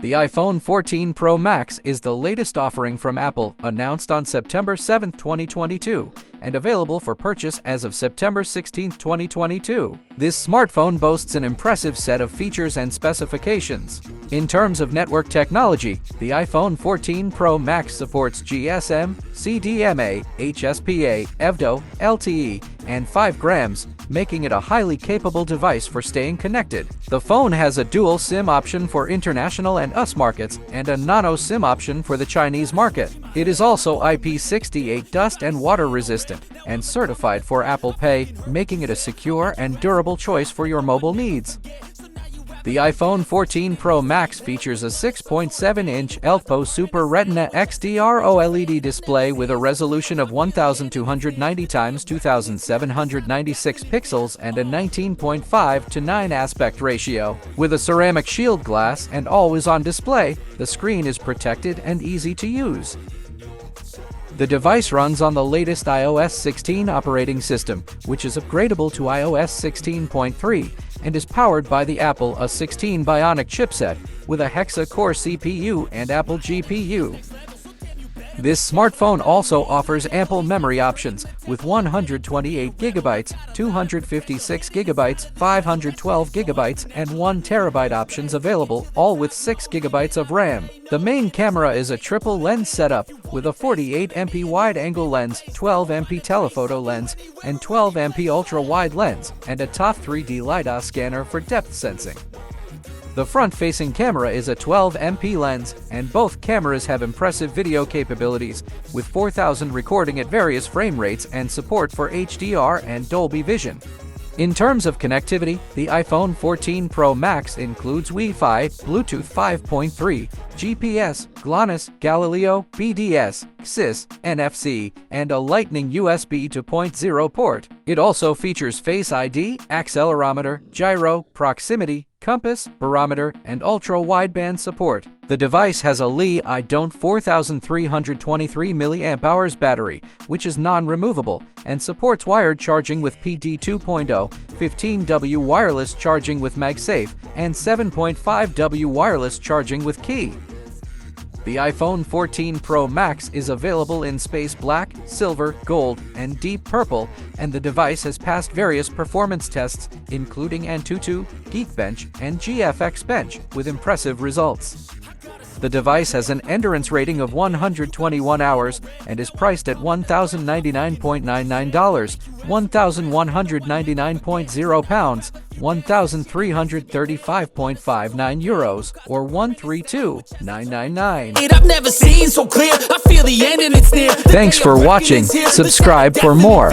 The iPhone 14 Pro Max is the latest offering from Apple, announced on September 7, 2022, and available for purchase as of September 16, 2022. This smartphone boasts an impressive set of features and specifications. In terms of network technology, the iPhone 14 Pro Max supports GSM, CDMA, HSPA, EVDO, LTE, and 5G, making it a highly capable device for staying connected. The phone has a dual SIM option for international and US markets and a nano SIM option for the Chinese market. It is also IP68 dust and water resistant and certified for Apple Pay, making it a secure and durable choice for your mobile needs. The iPhone 14 Pro Max features a 6.7-inch LPO Super Retina XDR OLED display with a resolution of 1290 x 2796 pixels and a 19.5:9 aspect ratio. With a ceramic shield glass and always-on display, the screen is protected and easy to use. The device runs on the latest iOS 16 operating system, which is upgradable to iOS 16.3, and is powered by the Apple A16 Bionic chipset with a hexa-core CPU and Apple GPU. This smartphone also offers ample memory options with 128GB, 256GB, 512GB, and 1TB options available, all with 6GB of RAM. The main camera is a triple lens setup with a 48MP wide-angle lens, 12MP telephoto lens, and 12MP ultra-wide lens, and a top 3D LiDAR scanner for depth sensing. The front-facing camera is a 12MP lens, and both cameras have impressive video capabilities, with 4000 recording at various frame rates and support for HDR and Dolby Vision. In terms of connectivity, the iPhone 14 Pro Max includes Wi-Fi, Bluetooth 5.3, GPS, GLONASS, Galileo, BDS, XIS, NFC, and a Lightning USB 2.0 port. It also features Face ID, accelerometer, gyro, proximity, compass, barometer, and ultra-wideband support. The device has a Li-ion 4323 mAh battery, which is non-removable, and supports wired charging with PD 2.0, 15W wireless charging with MagSafe, and 7.5W wireless charging with Qi. The iPhone 14 Pro Max is available in space black, silver, gold, and deep purple, and the device has passed various performance tests, including Antutu, Geekbench, and GFX Bench, with impressive results. The device has an endurance rating of 121 hours and is priced at $1,099.99, £1,199.0, €1,335.59, or $132,999. I've never seen so clear. I feel the end and it's near. Thanks for watching. Subscribe for more.